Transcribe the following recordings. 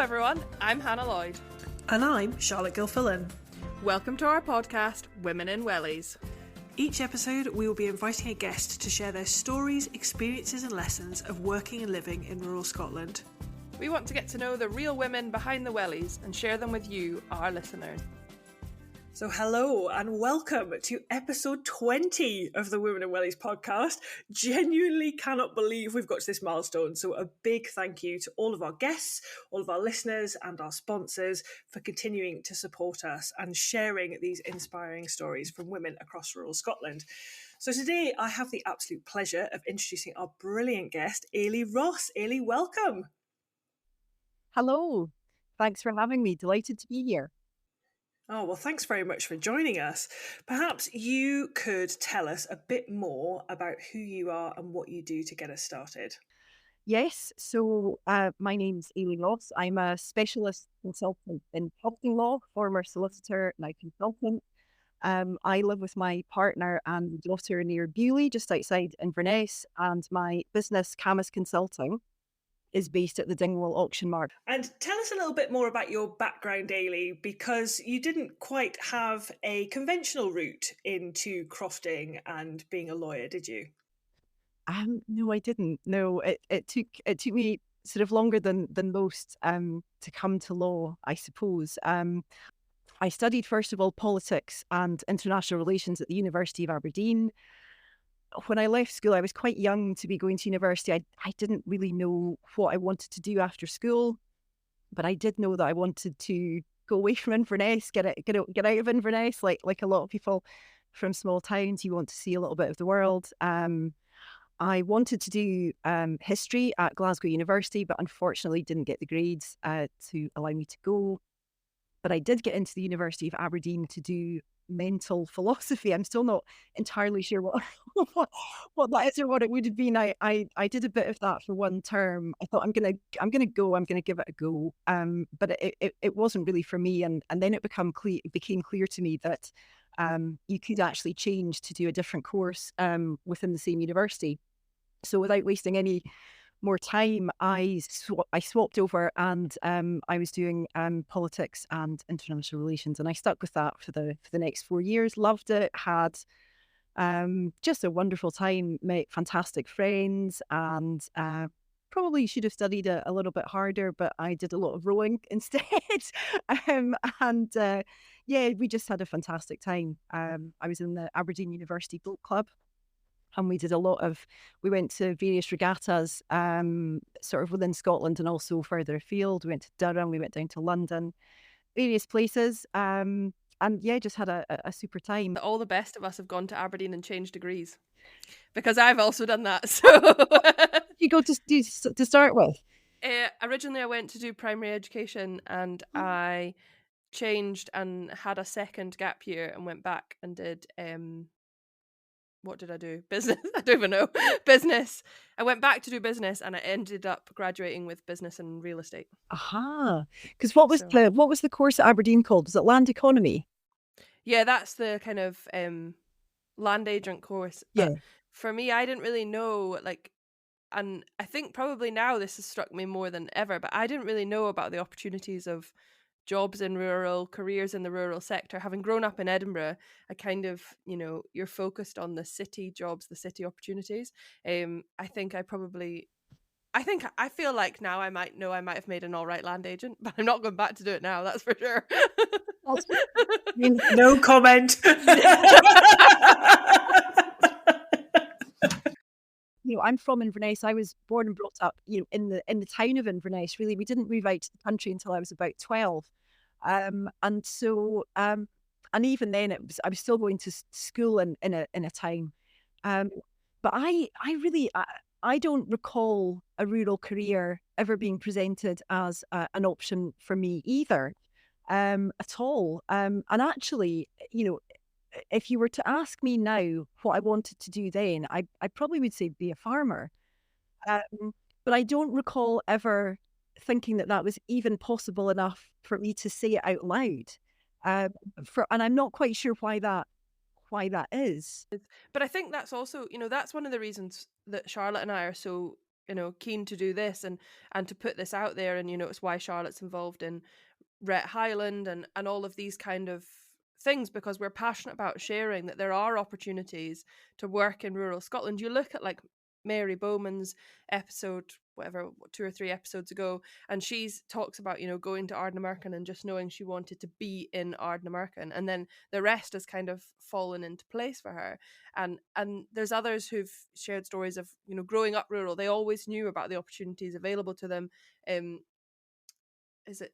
everyone, I'm Hannah Lloyd. And I'm Charlotte Gilfillan. Welcome to our podcast, Women in Wellies. Each episode we will be inviting a guest to share their stories, experiences and lessons of working and living in rural Scotland. We want to get to know the real women behind the Wellies and share them with you, our listeners. So hello and welcome to episode 20 of the Women in Wellies podcast. Genuinely cannot believe we've got to this milestone. So a big thank you to all of our guests, all of our listeners and our sponsors for continuing to support us and sharing these inspiring stories from women across rural Scotland. So today I have the absolute pleasure of introducing our brilliant guest, Eilidh Ross. Eilidh, welcome. Hello. Thanks for having me. Delighted to be here. Oh, well, thanks very much for joining us. Perhaps you could tell us a bit more about who you are and what you do to get us started. Yes, so my name's Eilidh Ross. I'm a specialist consultant in crofting law, former solicitor, now consultant. I live with my partner and daughter near Beauly, just outside Inverness, and my business, Camus Consulting, is based at the Dingwall Auction Mart. And tell us a little bit more about your background, Eilidh, because you didn't quite have a conventional route into crofting and being a lawyer, did you? No, I didn't. No, it took me sort of longer than most to come to law, I suppose. I studied, first of all, politics and international relations at the University of Aberdeen. When I left school, I was quite young to be going to university. I didn't really know what I wanted to do after school, but I did know that I wanted to go away from Inverness, get out of Inverness, like a lot of people from small towns. You want to see a little bit of the world. I wanted to do history at Glasgow University, but unfortunately didn't get the grades to allow me to go. But I did get into the University of Aberdeen to do mental philosophy. I'm still not entirely sure what that is or what it would have been. I did a bit of that for one term. I thought I'm gonna give it a go. But it wasn't really for me. And then it became clear to me that you could actually change to do a different course within the same university. So without wasting any more time, I swapped over and I was doing politics and international relations, and I stuck with that for the next 4 years. Loved it. Had just a wonderful time. Met fantastic friends, and probably should have studied a little bit harder, but I did a lot of rowing instead. Yeah, we just had a fantastic time. I was in the Aberdeen University Boat Club. And we went to various regattas sort of within Scotland and also further afield. We went to Durham, we went down to London, various places. And yeah, just had a super time. All the best of us have gone to Aberdeen and changed degrees, because I've also done that. So you go to start with? Originally I went to do primary education, and I changed and had a second gap year and went back and did... what did I do? Business? I don't even know. Business. I went back to do business, and I ended up graduating with business and real estate. Aha. Because what was the course at Aberdeen called? Was it land economy? Yeah, that's the kind of land agent course. Yeah. But for me, I didn't really know, and I think probably now this has struck me more than ever, but I didn't really know about the opportunities of jobs in rural, careers in the rural sector. Having grown up in Edinburgh, I kind of, you're focused on the city jobs, the city opportunities. I feel like now I might have made an all right land agent, but I'm not going back to do it now, that's for sure. No comment. I'm from Inverness. I was born and brought up, in the town of Inverness. Really, we didn't move out to the country until I was about 12. And so, and even then, I was still going to school in a town. But I don't recall a rural career ever being presented as an option for me either, at all. And actually, if you were to ask me now what I wanted to do then, I probably would say be a farmer. But I don't recall ever thinking that was even possible enough for me to say it out loud. And I'm not quite sure why that is. But I think that's also, that's one of the reasons that Charlotte and I are so keen to do this and to put this out there. And it's why Charlotte's involved in Rhett Highland and all of these kind of things, because we're passionate about sharing that there are opportunities to work in rural Scotland. You look at like Mary Bowman's episode, whatever, 2 or 3 episodes ago, and she's talks about going to Ardnamurchan and just knowing she wanted to be in Ardnamurchan, and then the rest has kind of fallen into place for her. And there's others who've shared stories of growing up rural. They always knew about the opportunities available to them. Is it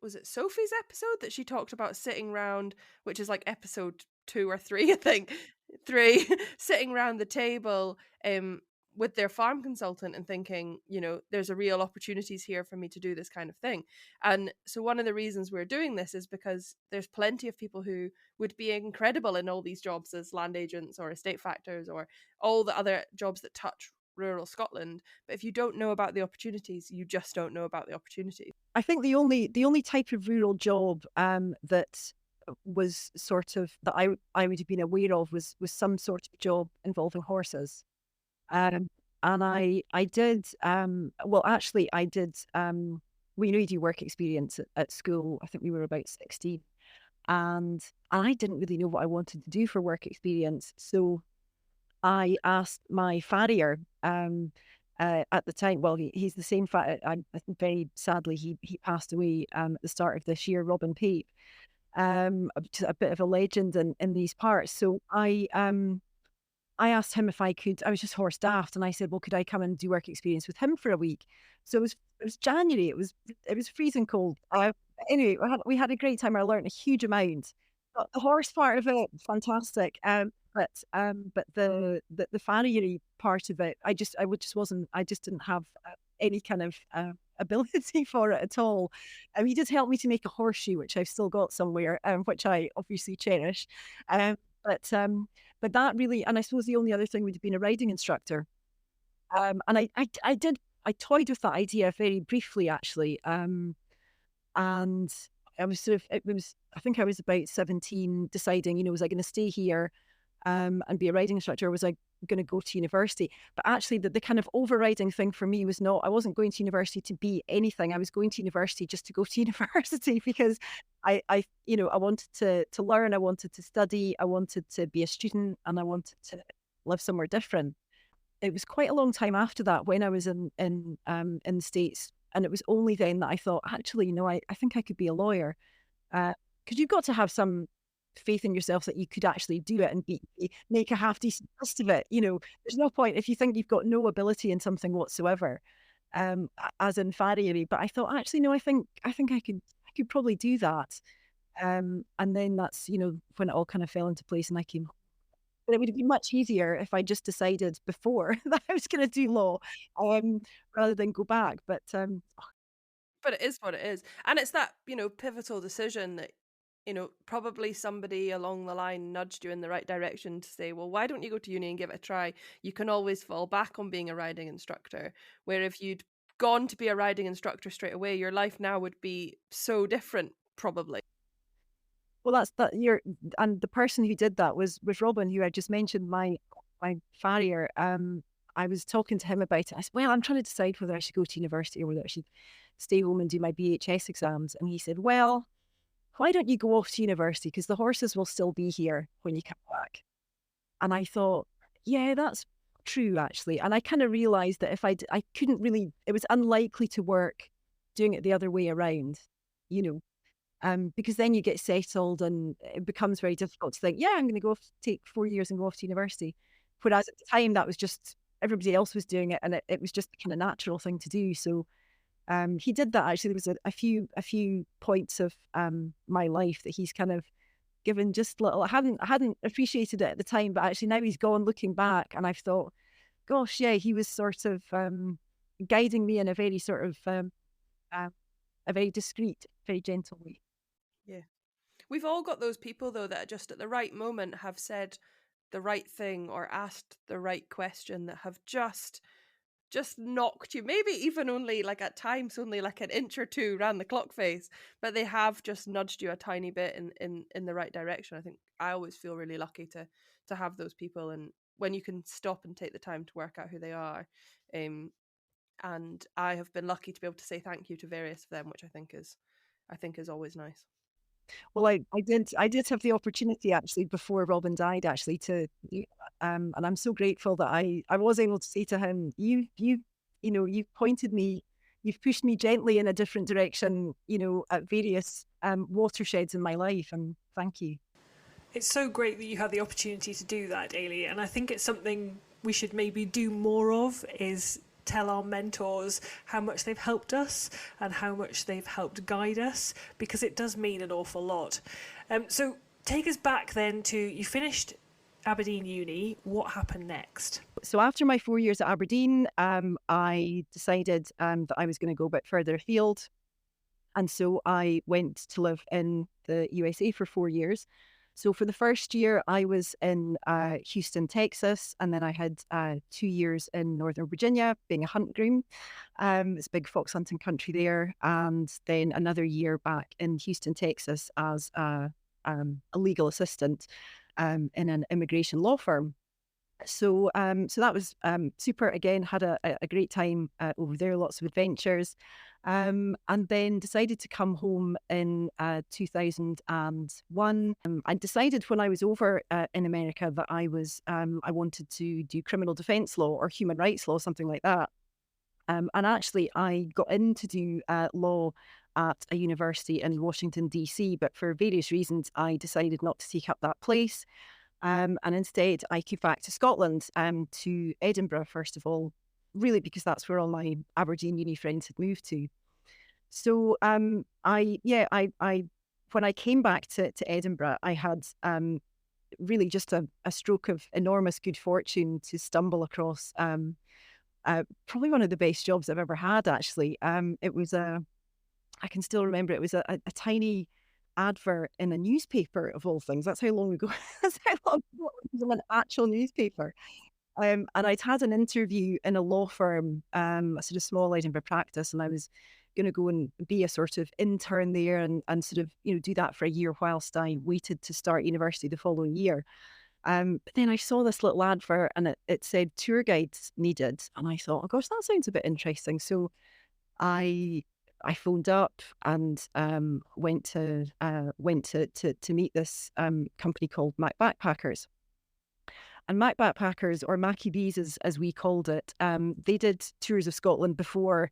was it Sophie's episode that she talked about sitting round, which is like episode 2 or 3, I think, 3, sitting round the table with their farm consultant and thinking, there's a real opportunities here for me to do this kind of thing. And so one of the reasons we're doing this is because there's plenty of people who would be incredible in all these jobs as land agents or estate factors or all the other jobs that touch rural Scotland, but if you don't know about the opportunities, you just don't know about the opportunities. I think the only type of rural job that was sort of that I would have been aware of was some sort of job involving horses. And I did actually I did we knew you do work experience at school. I think we were about 16, and I didn't really know what I wanted to do for work experience, so I asked my farrier at the time. Well, he's the same farrier. I think very sadly he passed away at the start of this year. Robin Pape, a bit of a legend in these parts. So I asked him if I could. I was just horse daft, and I said, "Well, could I come and do work experience with him for a week?" So it was January. It was freezing cold. Anyway, we had a great time. I learned a huge amount. But the horse part of it, fantastic. But the farriery part of it, I just wasn't. I just didn't have any kind of ability for it at all. He did help me to make a horseshoe, which I've still got somewhere, which I obviously cherish. But that really, and I suppose the only other thing would have been a riding instructor. And I toyed with that idea very briefly, actually. And I was I think I was about 17, deciding, was I going to stay here and be a riding instructor, or was I going to go to university? But actually, the kind of overriding thing for me was I wasn't going to university to be anything. I was going to university just to go to university, because I wanted to learn, I wanted to study, I wanted to be a student, and I wanted to live somewhere different. It was quite a long time after that when I was in the States, and it was only then that I thought, actually, I think I could be a lawyer, because you've got to have some faith in yourself that you could actually do it and make a half decent best of it. There's no point if you think you've got no ability in something whatsoever, as in farriery. But I thought, actually, no, I think I could probably do that. And then that's when it all kind of fell into place, and I came. But it would have been much easier if I just decided before that I was going to do law, rather than go back. But it is what it is, and it's that pivotal decision that probably somebody along the line nudged you in the right direction to say, well, why don't you go to uni and give it a try? You can always fall back on being a riding instructor, where if you'd gone to be a riding instructor straight away, your life now would be so different, probably. Well, that's that. And the person who did that was Robin, who I just mentioned, my farrier. I was talking to him about it. I said, well, I'm trying to decide whether I should go to university or whether I should stay home and do my BHS exams. And he said, well, why don't you go off to university? Because the horses will still be here when you come back. And I thought, yeah, that's true, actually. And I kind of realised that if I couldn't really, it was unlikely to work doing it the other way around, because then you get settled and it becomes very difficult to think, yeah, I'm going to go take 4 years and go off to university. Whereas at the time, that was just, everybody else was doing it, and it was just the kind of natural thing to do. So he did that. Actually, there was a few points of my life that he's kind of given just little. I hadn't appreciated it at the time, but actually now he's gone, looking back, and I've thought, gosh, yeah, he was sort of guiding me in a very sort of a very discreet, very gentle way. Yeah, we've all got those people though that just at the right moment have said the right thing or asked the right question that have just knocked you, maybe even only like at times only like an inch or two around the clock face, but they have just nudged you a tiny bit in the right direction. I think I always feel really lucky to have those people, and when you can stop and take the time to work out who they are. And I have been lucky to be able to say thank you to various of them, which I think is always nice. Well, I did have the opportunity actually before Robin died actually to and I'm so grateful that I was able to say to him, you've pointed me, you've pushed me gently in a different direction, at various watersheds in my life, and thank you. It's so great that you had the opportunity to do that, Eilidh, and I think it's something we should maybe do more of, is tell our mentors how much they've helped us and how much they've helped guide us, because it does mean an awful lot. So take us back then to, you finished Aberdeen Uni. What happened next? So after my 4 years at Aberdeen, I decided that I was going to go a bit further afield. And so I went to live in the USA for 4 years. So for the first year, I was in Houston, Texas, and then I had 2 years in Northern Virginia being a hunt groom. It's a big fox hunting country there. And then another year back in Houston, Texas as a legal assistant in an immigration law firm. So that was super. Again, had a great time over there, lots of adventures. And then decided to come home in 2001. I decided when I was over in America that I wanted to do criminal defense law or human rights law, something like that. And actually, I got in to do law at a university in Washington, D.C., but for various reasons, I decided not to take up that place. And instead, I came back to Scotland, to Edinburgh, first of all, really because that's where all my Aberdeen uni friends had moved to. So when I came back to Edinburgh, I had really just a stroke of enormous good fortune to stumble across probably one of the best jobs I've ever had, actually. It was I can still remember, it was a tiny advert in a newspaper, of all things. That's how long ago. That's how long ago it was, in an actual newspaper. And I'd had an interview in a law firm, a sort of small Edinburgh practice, and I was going to go and be a sort of intern there and sort of do that for a year whilst I waited to start university the following year. But then I saw this little advert and it said tour guides needed, and I thought, oh gosh, that sounds a bit interesting. So I phoned up and went to meet this company called Mac Backpackers. And Mac Backpackers, or Mackie Bees as we called it, they did tours of Scotland before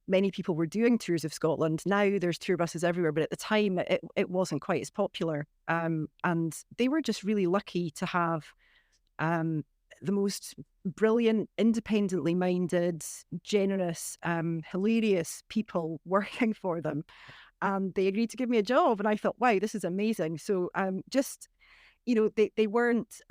many people were doing tours of Scotland. Now there's tour buses everywhere, but at the time it wasn't quite as popular. And they were just really lucky to have the most brilliant, independently minded, generous, hilarious people working for them. And they agreed to give me a job. And I thought, wow, this is amazing. So they weren't,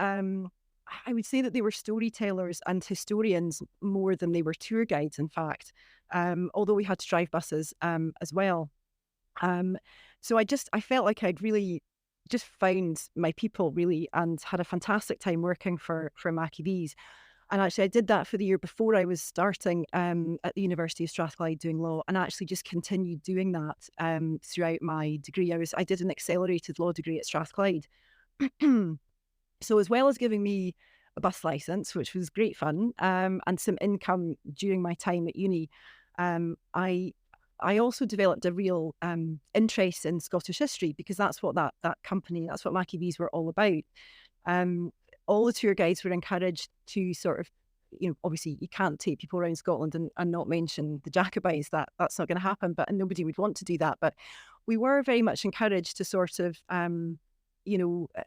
I would say that they were storytellers and historians more than they were tour guides, in fact, although we had to drive buses as well. So I felt like I'd really just found my people, really, and had a fantastic time working for Mackie Bees. And actually, I did that for the year before I was starting at the University of Strathclyde doing law, and actually just continued doing that throughout my degree. I did an accelerated law degree at Strathclyde. So as well as giving me a bus licence, which was great fun, and some income during my time at uni, I also developed a real interest in Scottish history, because that's what that company, that's what Mackie Bees were all about. All the tour guides were encouraged to sort of, obviously you can't take people around Scotland and not mention the Jacobites. That's not going to happen, and nobody would want to do that. But we were very much encouraged to sort of,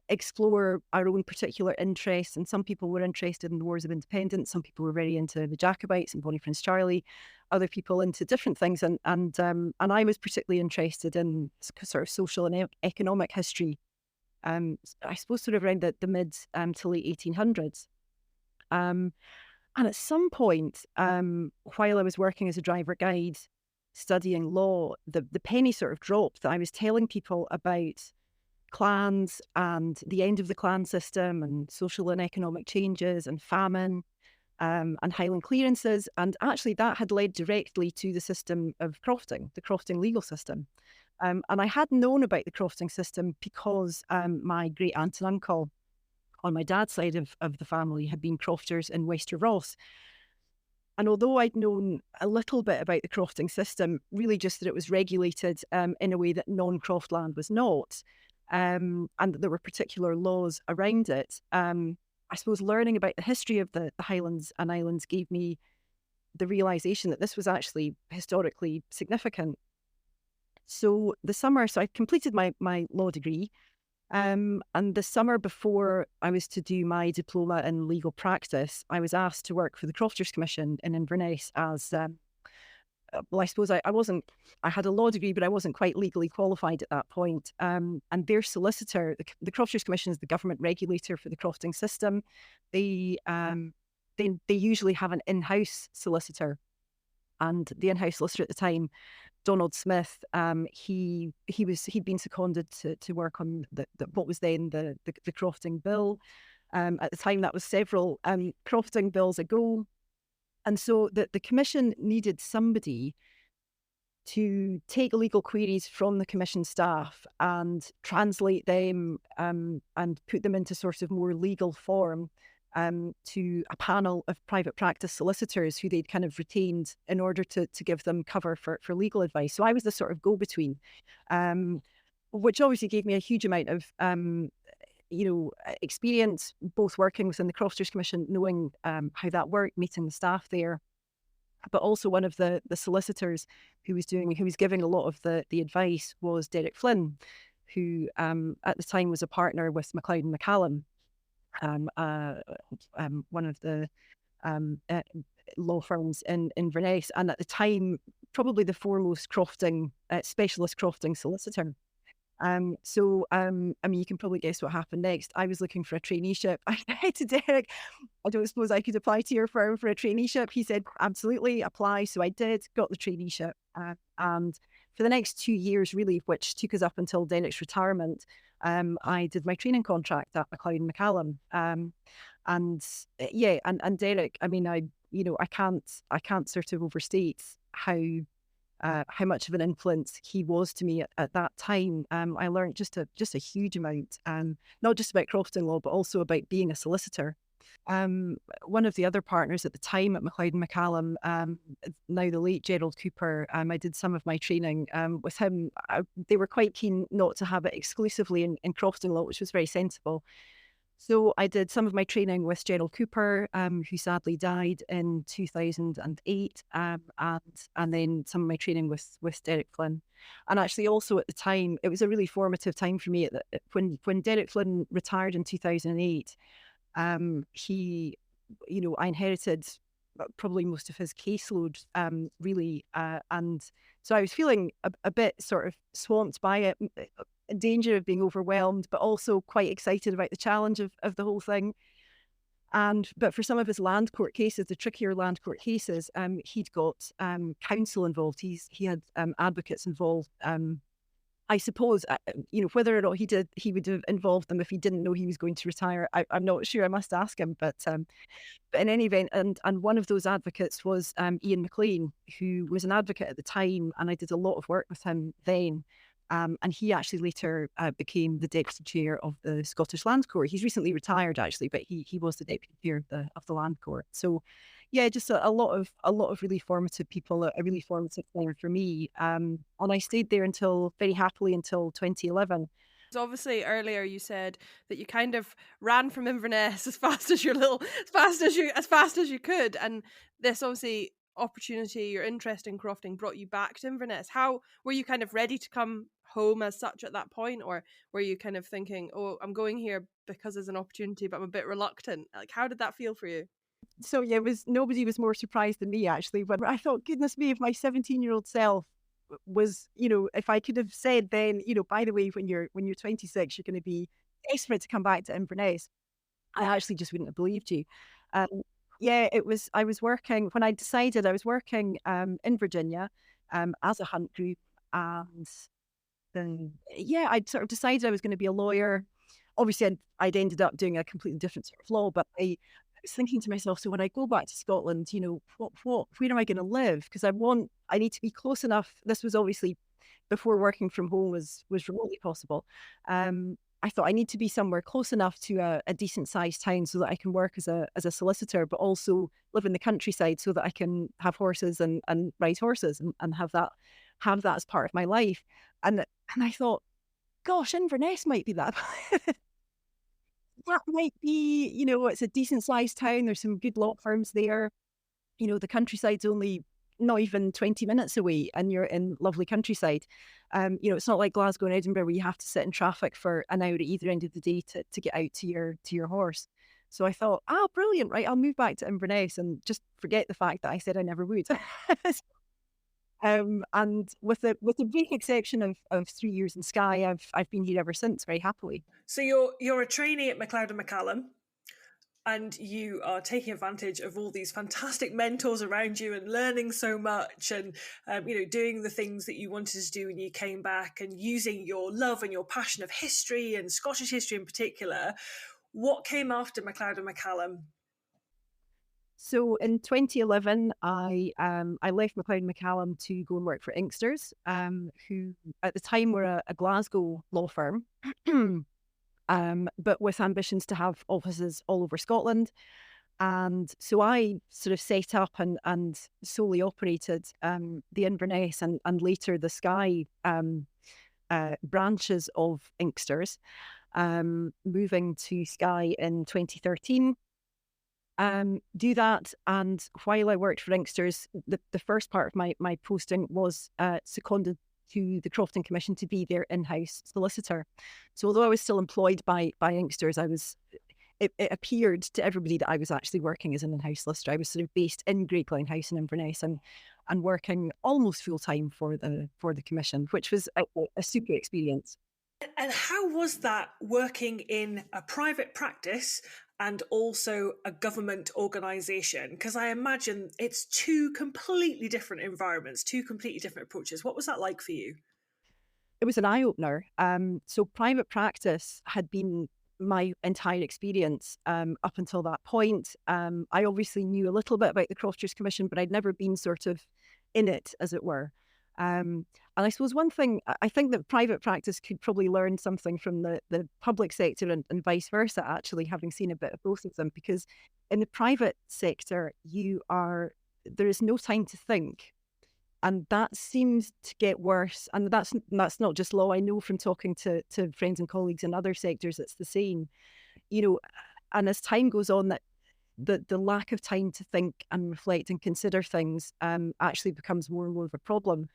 explore our own particular interests. And some people were interested in the Wars of Independence. Some people were very into the Jacobites and Bonnie Prince Charlie. Other people into different things. And I was particularly interested in sort of social and economic history. I suppose sort of around the mid to late 1800s. And at some point, while I was working as a driver guide, studying law, the penny sort of dropped that I was telling people about clans and the end of the clan system and social and economic changes and famine and Highland clearances. And actually that had led directly to the system of crofting, the crofting legal system. And I had known about the crofting system because my great aunt and uncle on my dad's side of the family had been crofters in Eilidh Ross. And although I'd known a little bit about the crofting system, really just that it was regulated in a way that non-croft land was not, and that there were particular laws around it, I suppose learning about the history of the Highlands and Islands gave me the realisation that this was actually historically significant. So I completed my law degree, and the summer before I was to do my diploma in legal practice, I was asked to work for the Crofters Commission in Inverness as, well, I suppose I had a law degree, but I wasn't quite legally qualified at that point. And their solicitor, the Crofters Commission is the government regulator for the crofting system. They usually have an in-house solicitor, and the in-house solicitor at the time, Donald Smith, he'd been seconded to work on what was then the crofting bill. At the time, that was several crofting bills ago. And so the commission needed somebody to take legal queries from the commission staff and translate them and put them into sort of more legal form to a panel of private practice solicitors who they'd kind of retained in order to give them cover for legal advice. So I was the sort of go-between, which obviously gave me a huge amount of experience, both working within the Crofters Commission, knowing how that worked, meeting the staff there, but also one of the solicitors who was giving a lot of the advice was Derek Flynn, who at the time was a partner with MacLeod and McCallum, one of the law firms in Inverness, and at the time probably the foremost specialist crofting solicitor. I mean, you can probably guess what happened next. I was looking for a traineeship. I said to Derek, I don't suppose I could apply to your firm for a traineeship. He said, absolutely, apply. So I did, got the traineeship. And for the next 2 years, really, which took us up until Derek's retirement, I did my training contract at MacLeod and McCallum. And Derek, I mean, I can't sort of overstate how much of an influence he was to me at that time. I learned just a huge amount, not just about crofting law, but also about being a solicitor. One of the other partners at the time at MacLeod and McCallum, now the late Gerald Cooper, I did some of my training with him. They were quite keen not to have it exclusively in crofting law, which was very sensible. So I did some of my training with Gerald Cooper, who sadly died in 2008, and then some of my training with Derek Flynn. And actually also at the time, it was a really formative time for me. When Derek Flynn retired in 2008, I inherited probably most of his caseload, really. And so I was feeling a bit sort of swamped by it, in danger of being overwhelmed, but also quite excited about the challenge of the whole thing. But for some of his land court cases, the trickier land court cases, he'd got counsel involved. He had advocates involved. I suppose, whether or not he would have involved them if he didn't know he was going to retire. I'm not sure. I must ask him. But in any event, and one of those advocates was Ian McLean, who was an advocate at the time, and I did a lot of work with him then. And he actually later became the deputy chair of the Scottish Land Court. He's recently retired, actually, but he was the deputy chair of the Land Court. So, yeah, just a lot of really formative people, a really formative time for me. And I stayed there very happily until 2011. So obviously earlier you said that you kind of ran from Inverness as fast as you could, and this obviously opportunity, your interest in crofting, brought you back to Inverness. How were you kind of ready to come home as such at that point, or were you kind of thinking, oh, I'm going here because there's an opportunity, but I'm a bit reluctant? Like, how did that feel for you? So yeah, nobody was more surprised than me, actually, when I thought, goodness me, if my 17-year-old self was, if I could have said then, by the way, when you're 26, you're going to be desperate to come back to Inverness, I actually just wouldn't have believed you. Yeah, I was working, when I decided, I was working in Virginia as a hunt group, and then, yeah, I'd sort of decided I was going to be a lawyer. Obviously, I'd ended up doing a completely different sort of law, but I was thinking to myself, so when I go back to Scotland, where am I going to live? Because I need to be close enough. This was obviously before working from home was remotely possible. I thought I need to be somewhere close enough to a decent sized town so that I can work as a solicitor, but also live in the countryside so that I can have horses and ride horses and have that as part of my life. And I thought, gosh, Inverness might be that. That might be, it's a decent sized town. There's some good law firms there. The countryside's only not even 20 minutes away and you're in lovely countryside. It's not like Glasgow and Edinburgh where you have to sit in traffic for an hour at either end of the day to get out to your horse. So I thought, brilliant, right? I'll move back to Inverness and just forget the fact that I said I never would. And with the brief exception of 3 years in Skye, I've been here ever since, very happily. So you're a trainee at MacLeod and McCallum, and you are taking advantage of all these fantastic mentors around you and learning so much and doing the things that you wanted to do when you came back and using your love and your passion of history and Scottish history in particular. What came after MacLeod and McCallum? So in 2011, I left MacLeod and McCallum to go and work for Inksters, who at the time were a Glasgow law firm, but with ambitions to have offices all over Scotland. And so I sort of set up and solely operated the Inverness and later the Skye branches of Inksters, moving to Skye in 2013. Do that, and while I worked for Inksters, the first part of my posting was seconded to the Crofting Commission to be their in-house solicitor. So although I was still employed by Inksters, it appeared to everybody that I was actually working as an in-house solicitor. I was sort of based in Great Glen House in Inverness and working almost full time for the commission, which was a super experience. And how was that working in a private practice and also a government organisation? Because I imagine it's two completely different environments, two completely different approaches. What was that like for you? It was an eye-opener. So private practice had been my entire experience up until that point. I obviously knew a little bit about the Crofters Commission, but I'd never been sort of in it, as it were. And I suppose one thing, I think that private practice could probably learn something from the public sector and vice versa, actually, having seen a bit of both of them, because in the private sector, there is no time to think. And that seems to get worse. And that's not just law. I know from talking to friends and colleagues in other sectors, it's the same. And as time goes on, that the lack of time to think and reflect and consider things actually becomes more and more of a problem.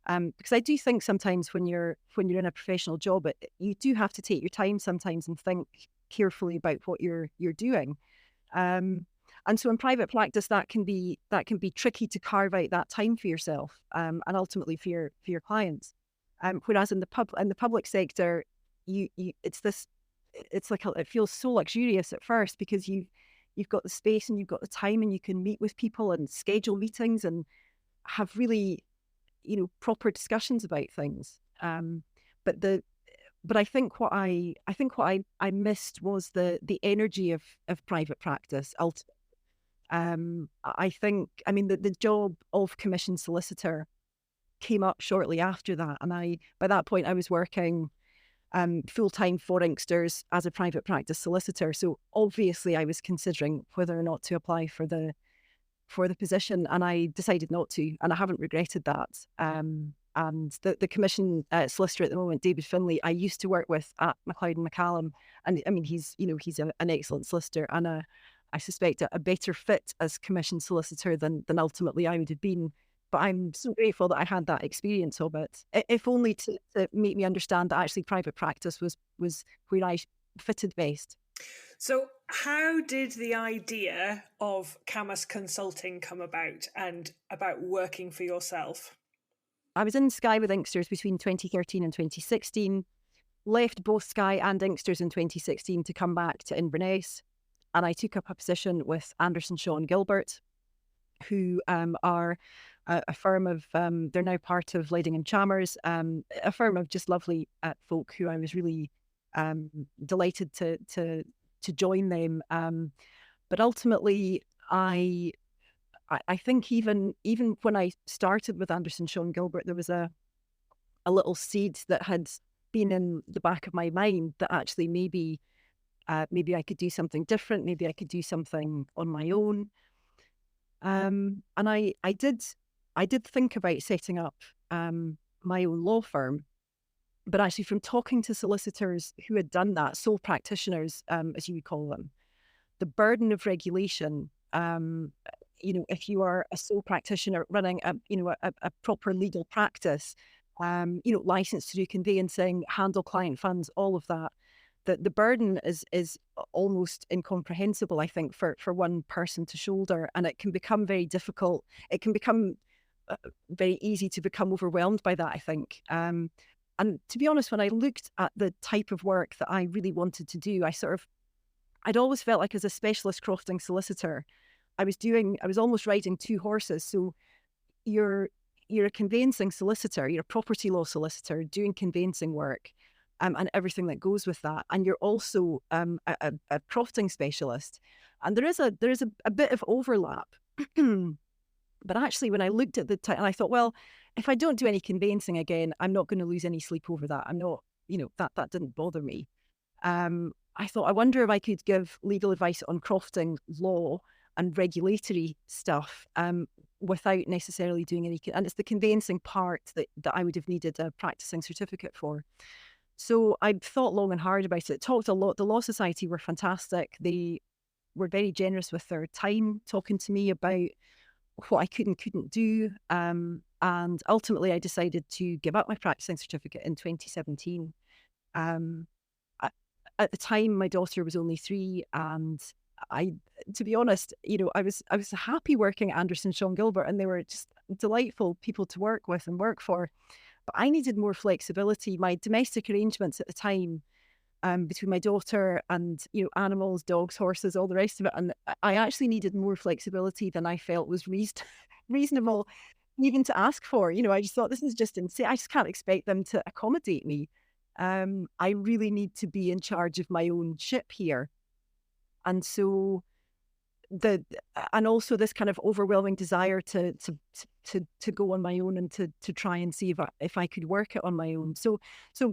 Because I do think sometimes when you're in a professional job, you do have to take your time sometimes and think carefully about what you're doing. And so in private practice, that can be tricky to carve out that time for yourself and ultimately for your clients. Whereas in the public sector, it feels so luxurious at first because you've got the space and you've got the time and you can meet with people and schedule meetings and have really, proper discussions about things. But I think what I missed was the energy of private practice. The job of commission solicitor came up shortly after that, and by that point I was working full time for Inksters as a private practice solicitor. So obviously I was considering whether or not to apply for the position, and I decided not to, and I haven't regretted that. And the commission solicitor at the moment, David Finlay, I used to work with at MacLeod and McCallum, and I mean he's an excellent solicitor, and I suspect a better fit as commission solicitor than ultimately I would have been. But I'm so grateful that I had that experience of it, if only to make me understand that actually private practice was where I fitted best. So how did the idea of Camus Consulting come about and about working for yourself? I was in Skye with Inksters between 2013 and 2016, left both Skye and Inksters in 2016 to come back to Inverness, and I took up a position with Anderson, Shaw and Gilbert, who are a firm of, they're now part of Leading and Chalmers, a firm of just lovely folk who I was really delighted to join them. But ultimately, I think even when I started with Anderson, Shaw and Gilbert, there was a little seed that had been in the back of my mind that actually maybe I could do something different. Maybe I could do something on my own. And I did think about setting up my own law firm, but actually from talking to solicitors who had done that, sole practitioners, as you would call them, the burden of regulation, if you are a sole practitioner running a proper legal practice, licensed to do conveyancing, handle client funds, all of that, the burden is almost incomprehensible, I think, for one person to shoulder, and it can become very difficult. It can become very easy to become overwhelmed by that, I think. And to be honest, when I looked at the type of work that I really wanted to do, I'd always felt like as a specialist crofting solicitor, I was almost riding two horses. So you're a conveyancing solicitor, you're a property law solicitor doing conveyancing work, and everything that goes with that. And you're also a crofting specialist. And there is a bit of overlap. But actually, when I looked at the time, and I thought, well, if I don't do any conveyancing again, I'm not going to lose any sleep over that. I'm not, that didn't bother me. I thought, I wonder if I could give legal advice on crofting law and regulatory stuff without necessarily doing any. And it's the conveyancing part that I would have needed a practicing certificate for. So I thought long and hard about it, talked a lot. The Law Society were fantastic. They were very generous with their time, talking to me about what I could and couldn't do. And ultimately, I decided to give up my practicing certificate in 2017. At the time, my daughter was only 3, and to be honest, I was happy working at Anderson Sean Gilbert, and they were just delightful people to work with and work for. But I needed more flexibility. My domestic arrangements at the time, between my daughter and animals, dogs, horses, all the rest of it, and I actually needed more flexibility than I felt was reasonable even to ask for. I just thought, this is just insane. I just can't expect them to accommodate me. I really need to be in charge of my own ship here. And so and also this kind of overwhelming desire to go on my own and to try and see if I could work it on my own. So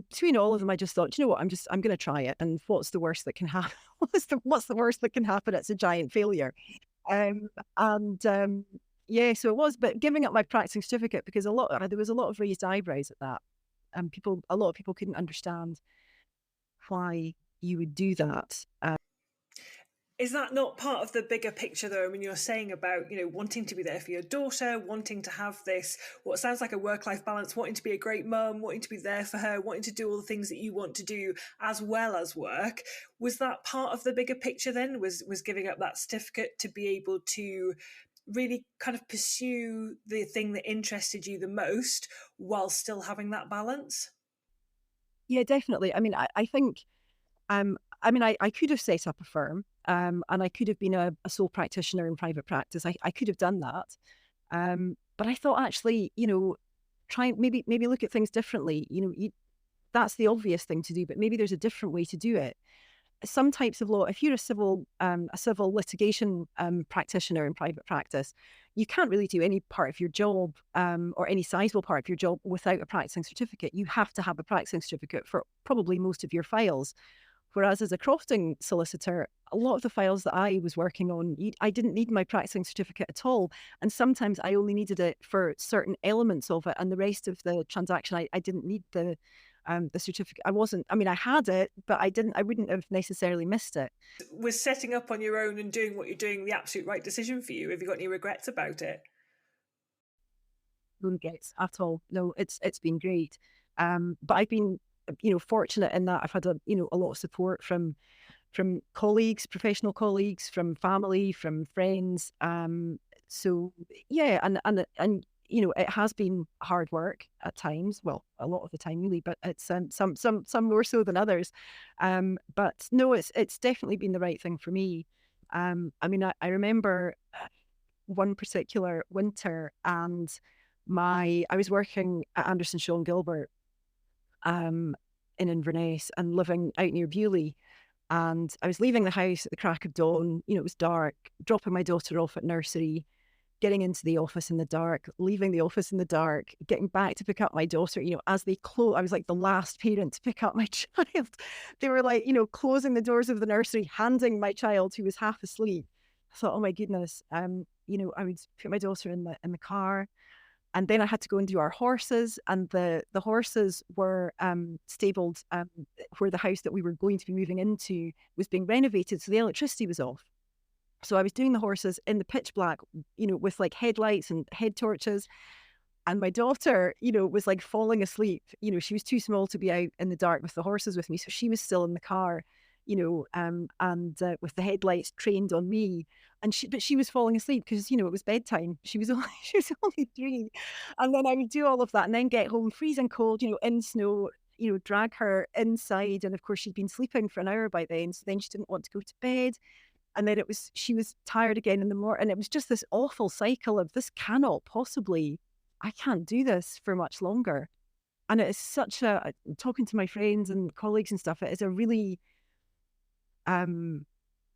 between all of them, I just thought, you know what, I'm going to try it. And what's the worst that can happen? What's the worst that can happen? It's a giant failure. Yeah, so it was, but giving up my practicing certificate, because there was a lot of raised eyebrows at that. And a lot of people couldn't understand why you would do that. Is that not part of the bigger picture, though? I mean, you're saying about, wanting to be there for your daughter, wanting to have this, what sounds like a work-life balance, wanting to be a great mum, wanting to be there for her, wanting to do all the things that you want to do as well as work. Was that part of the bigger picture then? Was giving up that certificate to be able to really kind of pursue the thing that interested you the most while still having that balance? Yeah, definitely. I mean, I think, I could have set up a firm, and I could have been a sole practitioner in private practice. I could have done that. But I thought, actually, try maybe look at things differently. That's the obvious thing to do, but maybe there's a different way to do it. Some types of law, if you're a civil litigation practitioner in private practice, you can't really do any part of your job, or any sizable part of your job, without a practicing certificate. You have to have a practicing certificate for probably most of your files. Whereas as a crofting solicitor, a lot of the files that I was working on, I didn't need my practicing certificate at all. And sometimes I only needed it for certain elements of it, and the rest of the transaction, I didn't need the certificate. I had it, but I wouldn't have necessarily missed it. Was setting up on your own and doing what you're doing the absolute right decision for you? Have you got any regrets about it? No regrets at all. No, it's been great. But I've been, fortunate in that I've had a lot of support from colleagues, professional colleagues, from family, from friends. So yeah, and it has been hard work at times. Well, a lot of the time, really, but it's some more so than others. But no, it's definitely been the right thing for me. I remember one particular winter, and I was working at Anderson Sean Gilbert, in Inverness, and living out near Beauly. And I was leaving the house at the crack of dawn. It was dark, dropping my daughter off at nursery. getting into the office in the dark, leaving the office in the dark, getting back to pick up my daughter, as they close, I was like the last parent to pick up my child. They were like, closing the doors of the nursery, handing my child who was half asleep. I thought, oh my goodness, I would put my daughter in the car. And then I had to go and do our horses, and the horses were stabled where the house that we were going to be moving into was being renovated, so the electricity was off. So I was doing the horses in the pitch black, with like headlights and head torches. And my daughter, was like falling asleep. She was too small to be out in the dark with the horses with me. So she was still in the car, and with the headlights trained on me. But she was falling asleep because, it was bedtime. She was only 3. And then I would do all of that and then get home freezing cold, in snow, drag her inside. And of course, she'd been sleeping for an hour by then. So then she didn't want to go to bed. And then she was tired again in the morning. And it was just this awful cycle of this cannot possibly, I can't do this for much longer. And it is such talking to my friends and colleagues and stuff, it is a really,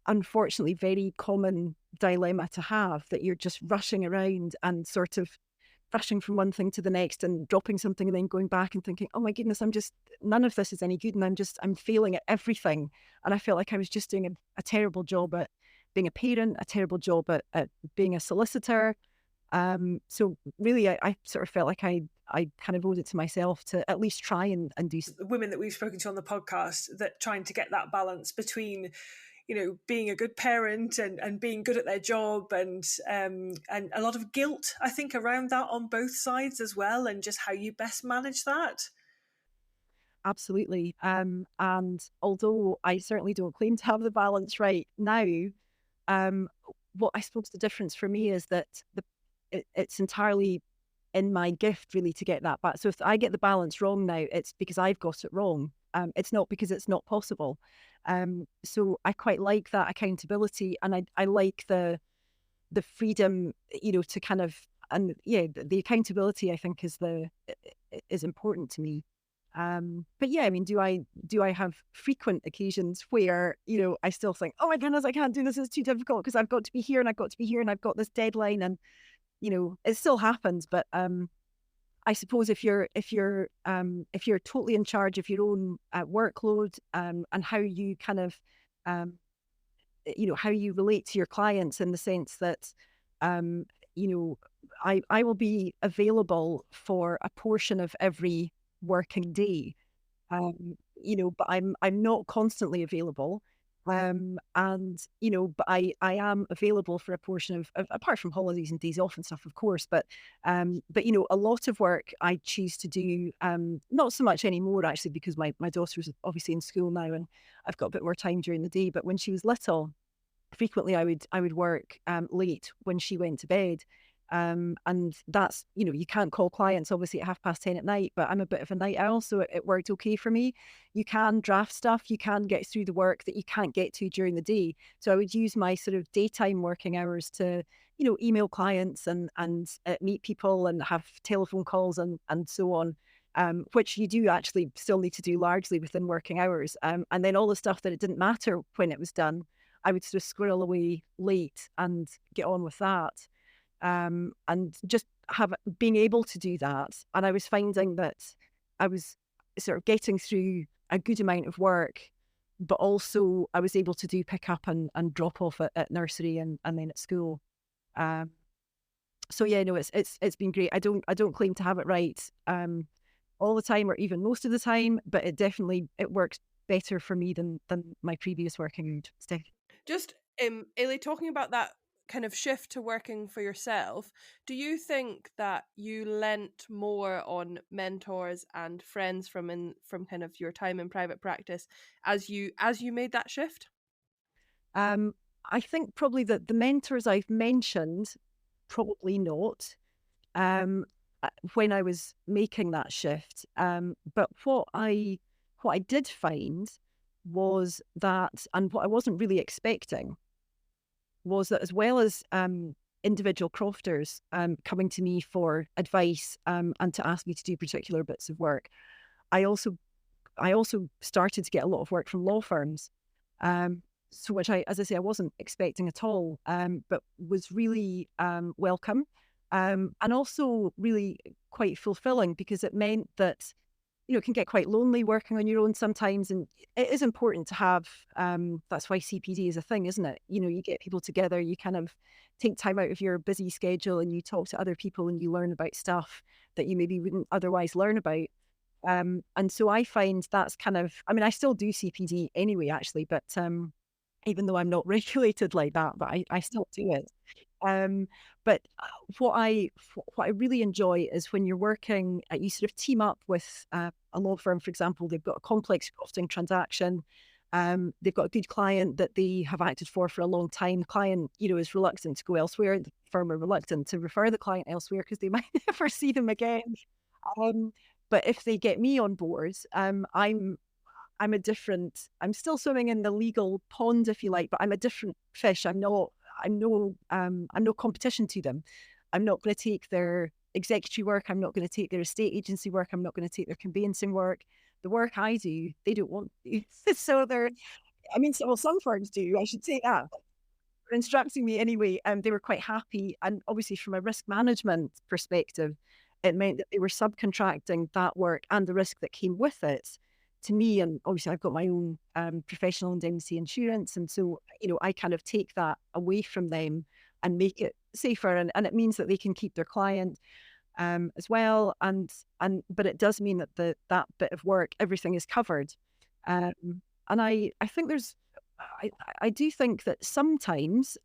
unfortunately, very common dilemma to have, that you're just rushing around and sort of rushing from one thing to the next and dropping something and then going back and thinking, oh my goodness, none of this is any good. And I'm failing at everything. And I felt like I was just doing a terrible job at being a parent, a terrible job at being a solicitor. So really, I sort of felt like I kind of owed it to myself to at least try and do. The women that we've spoken to on the podcast, that trying to get that balance between, being a good parent and being good at their job, and a lot of guilt, I think, around that on both sides as well, and just how you best manage that. Absolutely. And although I certainly don't claim to have the balance right now, what I suppose the difference for me is that it's entirely in my gift, really, to get that back. So if I get the balance wrong now, it's because I've got it wrong. It's not because it's not possible. So I quite like that accountability, and I like the freedom, to kind of, and yeah, the accountability, I think, is important to me. But yeah, I mean, do I have frequent occasions where, I still think, oh my goodness, I can't do this, it's too difficult because I've got to be here and I've got to be here and I've got this deadline, and it still happens. But I suppose if you're totally in charge of your own workload, and how you kind of how you relate to your clients, in the sense that I will be available for a portion of every working day, but I'm not constantly available. And but I am available for a portion of apart from holidays and days off and stuff, of course, but a lot of work I choose to do, not so much anymore, actually, because my daughter's obviously in school now and I've got a bit more time during the day. But when she was little, frequently I would work late when she went to bed. And that's, you can't call clients obviously at 10:30 at night, but I'm a bit of a night owl, so it worked okay for me. You can draft stuff, you can get through the work that you can't get to during the day. So I would use my sort of daytime working hours to, email clients and meet people and have telephone calls and so on, which you do actually still need to do largely within working hours. And then all the stuff that it didn't matter when it was done, I would sort of squirrel away late and get on with that. And just being able to do that. And I was finding that I was sort of getting through a good amount of work, but also I was able to do pick up and drop off at nursery and then at school. So yeah, no, it's been great. I don't claim to have it right all the time or even most of the time, but it works better for me than my previous working stuff. Just Eilidh, talking about that kind of shift to working for yourself, do you think that you lent more on mentors and friends from kind of your time in private practice as you made that shift? I think probably that the mentors I've mentioned, probably not, when I was making that shift. But what I did find was that, and what I wasn't really expecting, was that as well as individual crofters coming to me for advice and to ask me to do particular bits of work, I also started to get a lot of work from law firms. so which I, as I say, I wasn't expecting at all, but was really welcome, and also really quite fulfilling, because it meant that, it can get quite lonely working on your own sometimes, and it is important to have. That's why CPD is a thing, isn't it? You get people together, you kind of take time out of your busy schedule, and you talk to other people, and you learn about stuff that you maybe wouldn't otherwise learn about. And so I find that's kind of, I mean, I still do CPD anyway, actually, but even though I'm not regulated like that, but I still do it. But what I really enjoy is when you're working, you sort of team up with a law firm, for example. They've got a complex crofting transaction. They've got a good client that they have acted for a long time. The client, is reluctant to go elsewhere. The firm are reluctant to refer the client elsewhere because they might never see them again. But if they get me on board, I'm a different. I'm still swimming in the legal pond, if you like, but I'm a different fish. I'm no competition to them. I'm not going to take their executive work. I'm not going to take their estate agency work. I'm not going to take their conveyancing work. The work I do, they don't want to. So some firms do. I should say that. They're instructing me anyway, and they were quite happy. And obviously, from a risk management perspective, it meant that they were subcontracting that work and the risk that came with it to me. And obviously I've got my own professional indemnity insurance. And so, I kind of take that away from them and make it safer. And it means that they can keep their client as well. But it does mean that that bit of work, everything is covered. And I think I do think that sometimes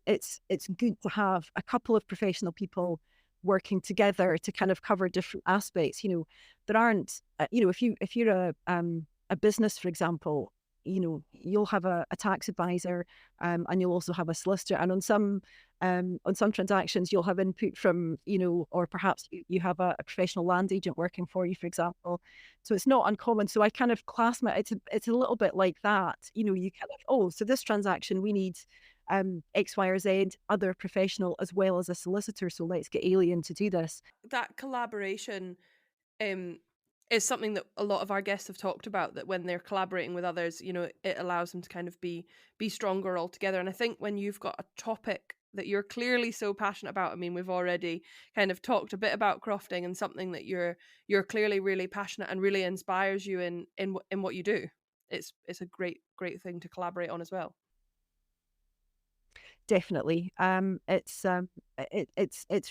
it's good to have a couple of professional people working together to kind of cover different aspects. There aren't, if you're a business, for example, you'll have a tax advisor, and you'll also have a solicitor. And on some transactions, you'll have input from, or perhaps you have a professional land agent working for you, for example. So it's not uncommon. So I kind of class it's a little bit like that. You kind of, so this transaction, we need X, Y, or Z, other professional as well as a solicitor. So let's get Eilidh in to do this. That collaboration is something that a lot of our guests have talked about, that when they're collaborating with others, it allows them to kind of be stronger all together. And I think when you've got a topic that you're clearly so passionate about, I mean, we've already kind of talked a bit about crofting, and something that you're clearly really passionate and really inspires you in what you do. It's a great thing to collaborate on as well. Definitely. It's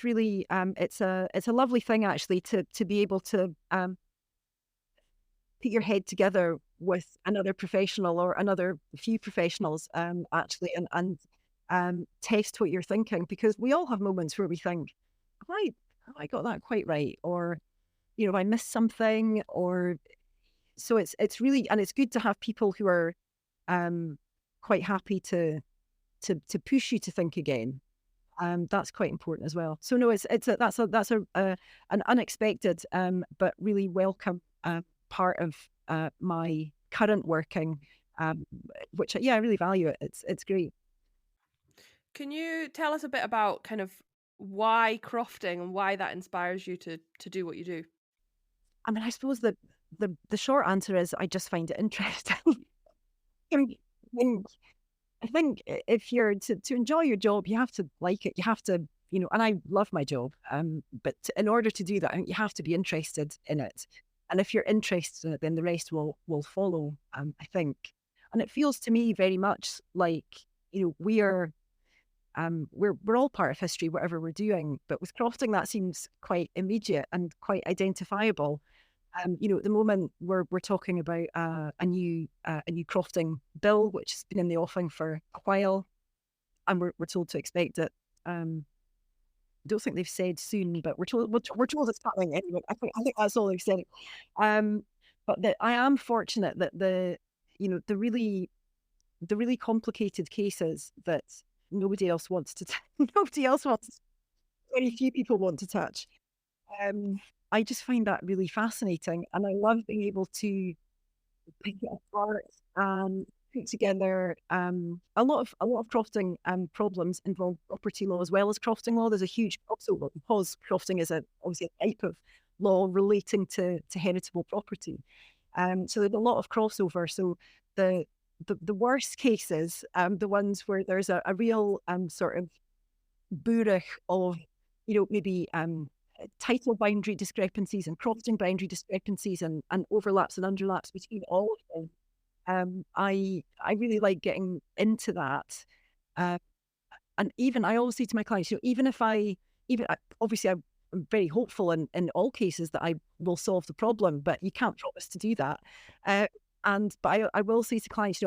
really it's a lovely thing, actually, to be able to put your head together with another professional or another few professionals, actually, and test what you're thinking, because we all have moments where we think, have I got that quite right, or I missed something, or so it's really, and it's good to have people who are quite happy to push you to think again. That's quite important as well. So no, that's an unexpected but really welcome part of my current working, which I really value it. It's great. Can you tell us a bit about kind of why crofting and why that inspires you to do what you do? I mean, I suppose the short answer is I just find it interesting. I think if you're to enjoy your job, you have to like it. You have to, and I love my job. But in order to do that, I think you have to be interested in it. And if you're interested in it, then the rest will follow. I think, and it feels to me very much like we're all part of history, whatever we're doing. But with crofting, that seems quite immediate and quite identifiable. At the moment we're talking about a new crofting bill, which has been in the offing for a while, and we're told to expect it. I don't think they've said soon, but we're told it's coming anyway. I think that's all they've said. But I am fortunate that the really complicated cases that nobody else wants, very few people want to touch. I just find that really fascinating, and I love being able to pick it apart and put together. A lot of crofting problems involve property law as well as crofting law. There's a huge crossover because crofting is obviously a type of law relating to heritable property. So there's a lot of crossover. So the the worst cases, the ones where there's a real sort of bourach of, maybe title boundary discrepancies and crofting boundary discrepancies and overlaps and underlaps between all of them. I really like getting into that. And even I always say to my clients, even if obviously I'm very hopeful in all cases that I will solve the problem, but you can't promise to do that. But I will say to clients,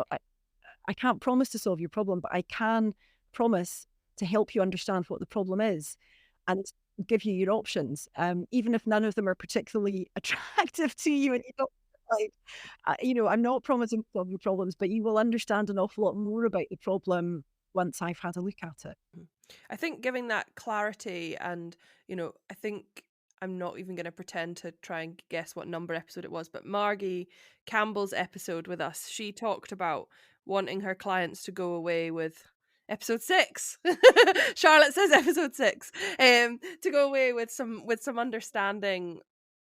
I can't promise to solve your problem, but I can promise to help you understand what the problem is and give you your options, even if none of them are particularly attractive to you and you don't like, I'm not promising to solve your problems, but you will understand an awful lot more about the problem once I've had a look at it. I think giving that clarity and, I think I'm not even going to pretend to try and guess what number episode it was, but Margie Campbell's episode with us, she talked about wanting her clients to go away with episode 6. Charlotte says episode 6. To go away with some understanding,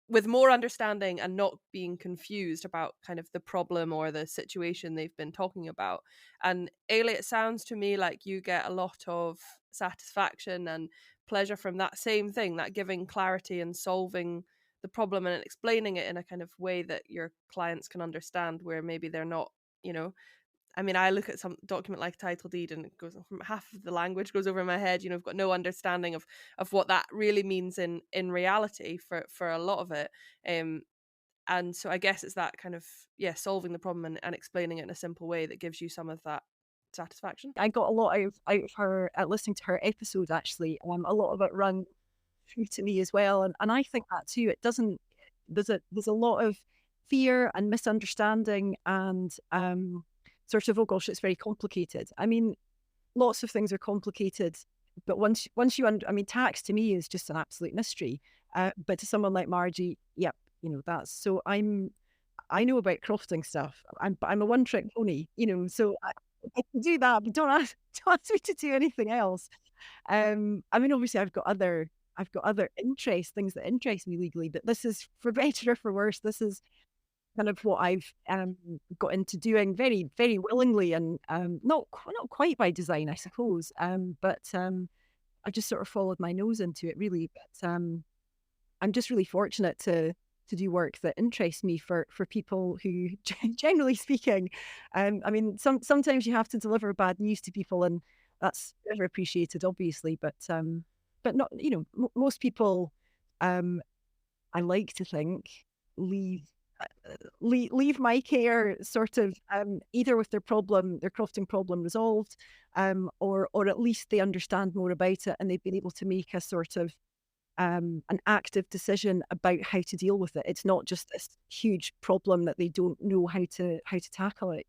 with more understanding and not being confused about kind of the problem or the situation they've been talking about. And Eilidh, it sounds to me like you get a lot of satisfaction and pleasure from that same thing, that giving clarity and solving the problem and explaining it in a kind of way that your clients can understand, where maybe they're not, I mean, I look at some document like title deed and it goes, half of the language goes over my head. I've got no understanding of what that really means in reality for a lot of it. And so I guess it's that kind of, solving the problem and explaining it in a simple way that gives you some of that satisfaction. I got a lot out of her listening to her episode, actually. A lot of it rang true to me as well. And I think that too. It doesn't, there's a lot of fear and misunderstanding and sort of, oh gosh, it's very complicated. I mean, lots of things are complicated, but once you tax to me is just an absolute mystery. But to someone like Margie, yep, that's so I know about crofting stuff. I'm a one trick pony, so I can do that, but don't ask me to do anything else. I mean, obviously I've got other interests, things that interest me legally, but this is, for better or for worse, this is kind of what I've got into doing very, very willingly and not quite by design, I suppose. But I've just sort of followed my nose into it, really. But I'm just really fortunate to do work that interests me for people who, generally speaking, I mean, sometimes you have to deliver bad news to people, and that's never appreciated, obviously. But not, most people, I like to think, leave my care sort of either with their crofting problem resolved, or at least they understand more about it and they've been able to make a sort of an active decision about how to deal with it. It's not just this huge problem that they don't know how to tackle it.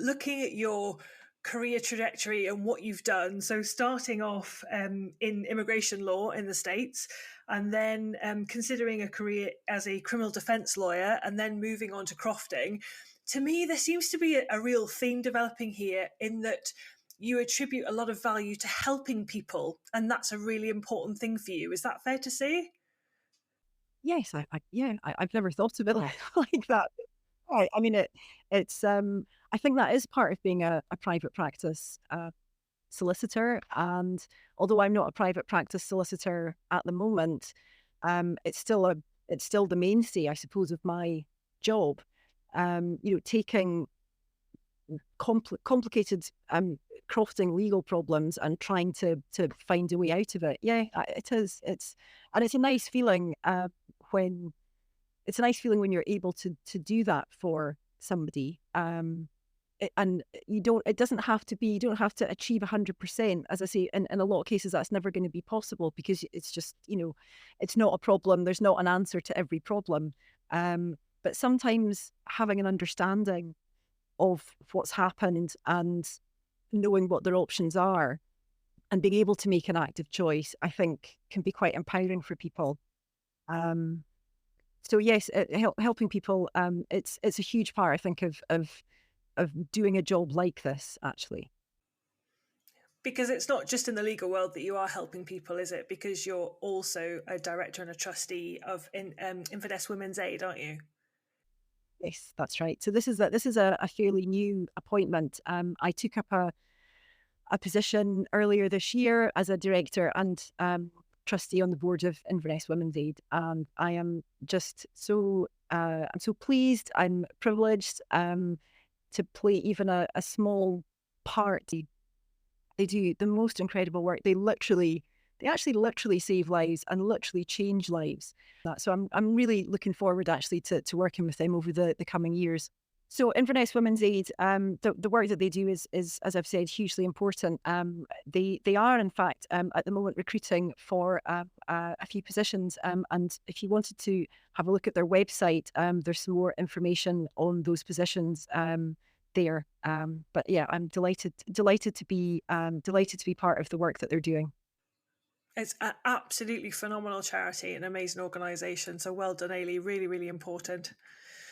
Looking at your career trajectory and what you've done, so starting off in immigration law in the States, and then considering a career as a criminal defence lawyer, and then moving on to crofting, to me there seems to be a real theme developing here, in that you attribute a lot of value to helping people, and that's a really important thing for you. Is that fair to say? Yes, I've never thought of it like that. Right. I mean, it's I think that is part of being a private practice solicitor. And although I'm not a private practice solicitor at the moment, it's still the mainstay, I suppose, of my job. Taking complicated crofting legal problems and trying to find a way out of it. Yeah, it is. It's a nice feeling when when you're able to do that for somebody. And you don't have to achieve 100%. As I say, in a lot of cases, that's never going to be possible, because it's just, it's not a problem. There's not an answer to every problem. But sometimes having an understanding of what's happened and knowing what their options are and being able to make an active choice, I think, can be quite empowering for people. So yes, helping people, it's a huge part, I think, of doing a job like this, actually. Because it's not just in the legal world that you are helping people, is it? Because you're also a director and a trustee of Inverness Women's Aid, aren't you? Yes, that's right. So this is a fairly new appointment. I took up a position earlier this year as a director and trustee on the board of Inverness Women's Aid, and I am just so I'm so pleased. I'm privileged to play even a small part. They do the most incredible work. They actually literally save lives and literally change lives. So I'm really looking forward actually to working with them over the coming years. So Inverness Women's Aid, the work that they do is as I've said, hugely important. They are in fact at the moment recruiting for a few positions. And if you wanted to have a look at their website, there's some more information on those positions there. But yeah, I'm delighted to be part of the work that they're doing. It's an absolutely phenomenal charity and amazing organisation. So well done, Eilidh. Really, really important.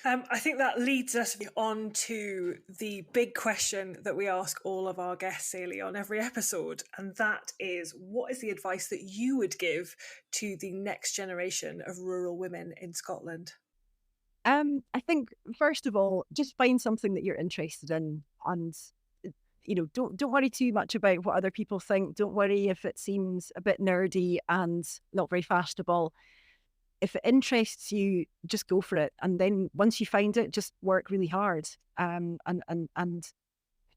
I think that leads us on to the big question that we ask all of our guests, Eilidh, on every episode. And that is, what is the advice that you would give to the next generation of rural women in Scotland? I think first of all, just find something that you're interested in, and don't worry too much about what other people think. Don't worry if it seems a bit nerdy and not very fashionable. If it interests you, just go for it, and then once you find it, just work really hard, and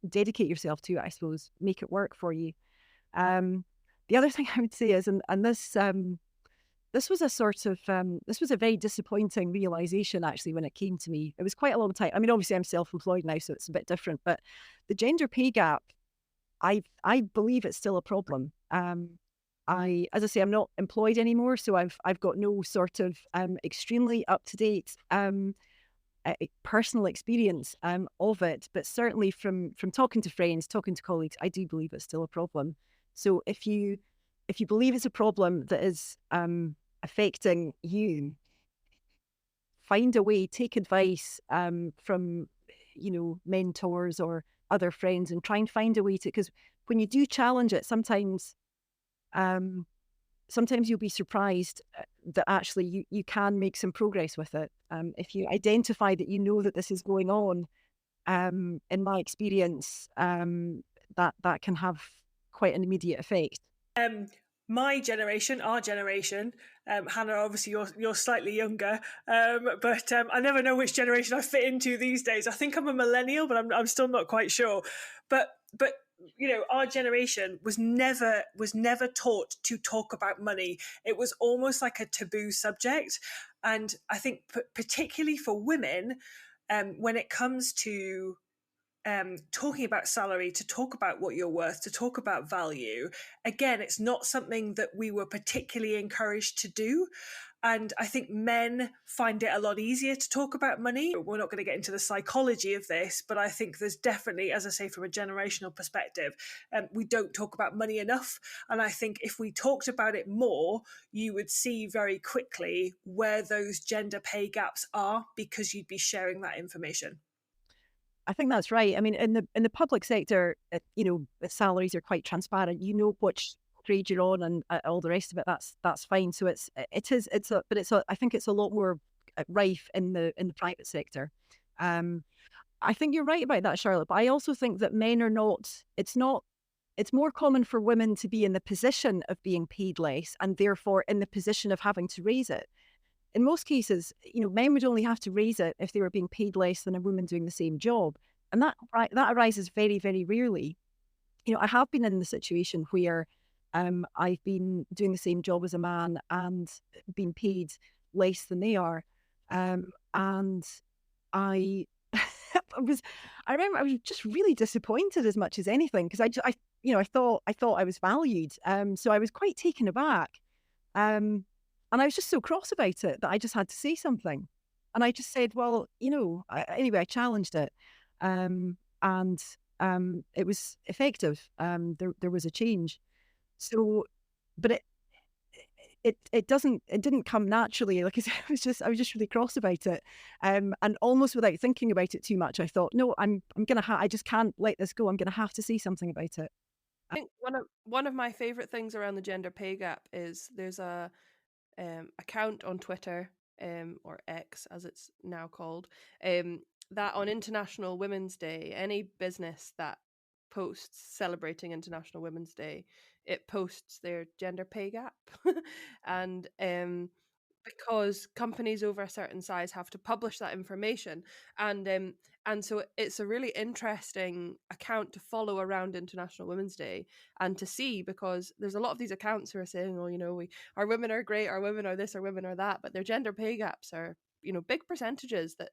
dedicate yourself to it. I suppose make it work for you. The other thing I would say is, and this was a sort of this was a very disappointing realization actually when it came to me. It was quite a long time. I mean, obviously I'm self-employed now, so it's a bit different. But the gender pay gap, I believe it's still a problem. As I say, I'm not employed anymore, so I've got no sort of extremely up to date personal experience of it. But certainly from talking to friends, talking to colleagues, I do believe it's still a problem. So if you believe it's a problem that is affecting you, find a way, take advice from mentors or other friends, and try and find a way to, because when you do challenge it, sometimes you'll be surprised that actually you can make some progress with it. If you identify that that this is going on, in my experience, that can have quite an immediate effect. My generation, our generation, Hannah, obviously you're slightly younger, but I never know which generation I fit into these days. I think I'm a millennial, but I'm still not quite sure. But our generation was never taught to talk about money. It was almost like a taboo subject, and I think particularly for women, when it comes to talking about salary, to talk about what you're worth, to talk about value, again, it's not something that we were particularly encouraged to do. And I think men find it a lot easier to talk about money. We're not going to get into the psychology of this, but I think there's definitely, as I say, from a generational perspective, we don't talk about money enough. And I think if we talked about it more, you would see very quickly where those gender pay gaps are, because you'd be sharing that information. I think that's right. I mean, in the public sector, the salaries are quite transparent. You know which grade you're on, and all the rest of it. That's fine. So I think it's a lot more rife in the private sector. I think you're right about that, Charlotte. But I also think that men are not. It's not. It's more common for women to be in the position of being paid less, and therefore in the position of having to raise it. In most cases, men would only have to raise it if they were being paid less than a woman doing the same job. And that arises very, very rarely. I have been in the situation where I've been doing the same job as a man and been paid less than they are. And I I remember I was just really disappointed as much as anything, because I thought I was valued. So I was quite taken aback. And I was just so cross about it that I just had to say something. And I just said, well, anyway, I challenged it. And it was effective. There was a change. So, but it didn't come naturally. Like I said, I was just really cross about it. And almost without thinking about it too much, I thought, no, I just can't let this go. I'm going to have to say something about it. I think one of my favorite things around the gender pay gap is there's a account on Twitter or X as it's now called, that on International Women's Day, any business that posts celebrating International Women's Day, it posts their gender pay gap. And because companies over a certain size have to publish that information, and so it's a really interesting account to follow around International Women's Day and to see, because there's a lot of these accounts who are saying, oh, our women are great, our women are this, our women are that, but their gender pay gaps are, big percentages that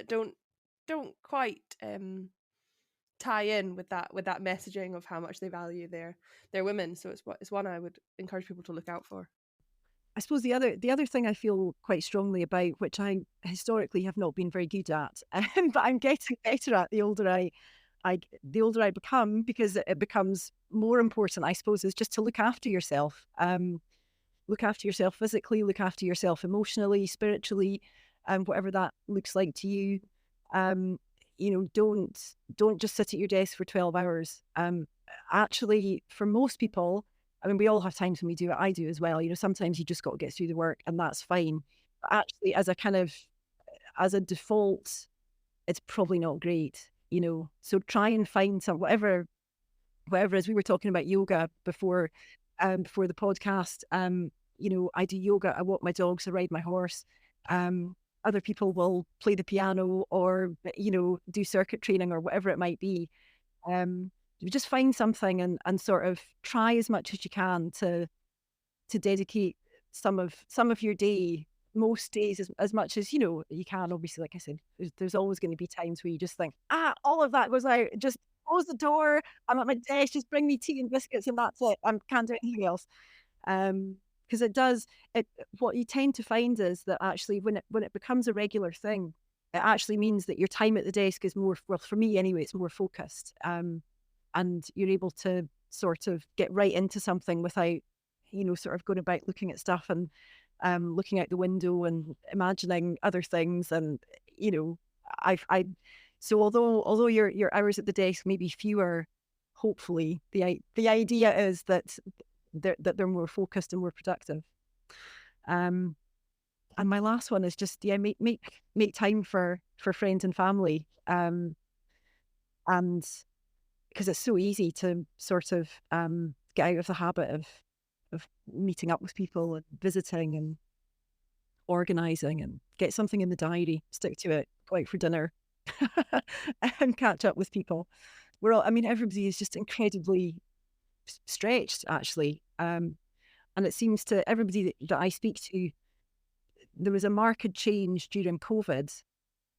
don't quite tie in with that messaging of how much they value their women. So it's one I would encourage people to look out for. I suppose the other thing I feel quite strongly about, which I historically have not been very good at, but I'm getting better at the older I become, because it becomes more important, I suppose, is just to look after yourself. Look after yourself physically, look after yourself emotionally, spiritually, whatever that looks like to you. Don't just sit at your desk for 12 hours. Actually, for most people, I mean, we all have times when we do it. I do as well. Sometimes you just got to get through the work, and that's fine. But actually, as a default, it's probably not great. So try and find some whatever. As we were talking about yoga before the podcast. I do yoga. I walk my dogs. I ride my horse. Other people will play the piano or do circuit training or whatever it might be. You just find something and sort of try as much as you can to dedicate some of your day, most days, as much as you can. Obviously, like I said, there's always going to be times where you just think, all of that goes out. Just close the door. I'm at my desk. Just bring me tea and biscuits, and that's it. I can't do anything else. Because what you tend to find is that actually when it becomes a regular thing, it actually means that your time at the desk is more, well, for me anyway, it's more focused. And you're able to sort of get right into something without, sort of going about looking at stuff and looking out the window and imagining other things. And, so although your hours at the desk may be fewer, hopefully the idea is that they're more focused and more productive. And my last one is just, make time for friends and family. And because it's so easy to sort of get out of the habit of meeting up with people and visiting and organising, and get something in the diary, stick to it, go out for dinner and catch up with people. Everybody is just incredibly stretched, actually. And it seems to everybody that I speak to, there was a marked change during COVID,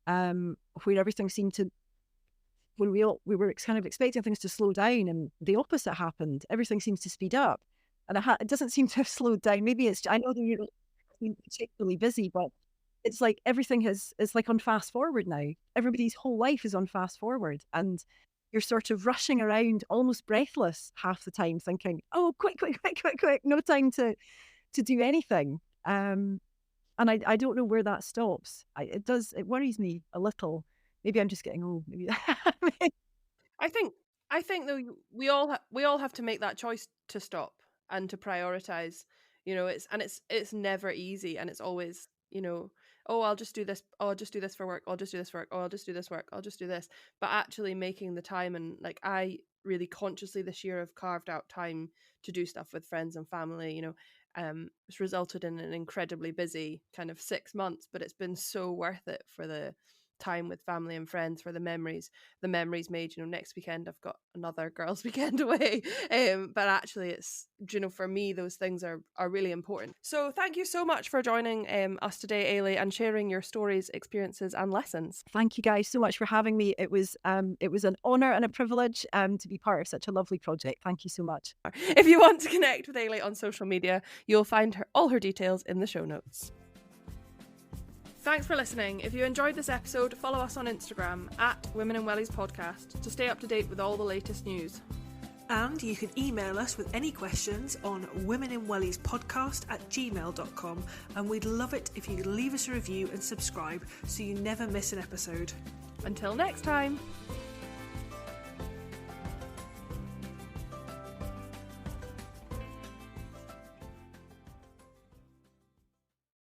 where everything seemed to, when we were kind of expecting things to slow down, and the opposite happened. Everything seems to speed up, and it doesn't seem to have slowed down. Maybe I know that you're particularly busy, but it's like everything is like on fast forward now. Everybody's whole life is on fast forward, and you're sort of rushing around almost breathless half the time, thinking, oh, quick, no time to do anything. And I don't know where that stops. It worries me a little. Maybe I'm just getting old. Maybe. I think though we all have to make that choice to stop and to prioritize. It's never easy, and it's always, oh, I'll just do this. Oh, I'll just do this for work. I'll just do this for work. Oh, I'll just do this work. I'll just do this. But actually making the time, and like I really consciously this year have carved out time to do stuff with friends and family. It's resulted in an incredibly busy kind of 6 months, but it's been so worth it for the time with family and friends, for the memories made. Next weekend I've got another girls' weekend away, but actually it's, for me those things are really important. So thank you so much for joining us today, Eilidh, and sharing your stories, experiences and lessons. Thank you guys so much for having me. It was an honour and a privilege to be part of such a lovely project. Thank you so much. If you want to connect with Eilidh on social media, you'll find all her details in the show notes. Thanks for listening. If you enjoyed this episode, follow us on Instagram @Women in Wellies Podcast to stay up to date with all the latest news. And you can email us with any questions on womeninwelliespodcast@gmail.com, and we'd love it if you could leave us a review and subscribe so you never miss an episode. Until next time.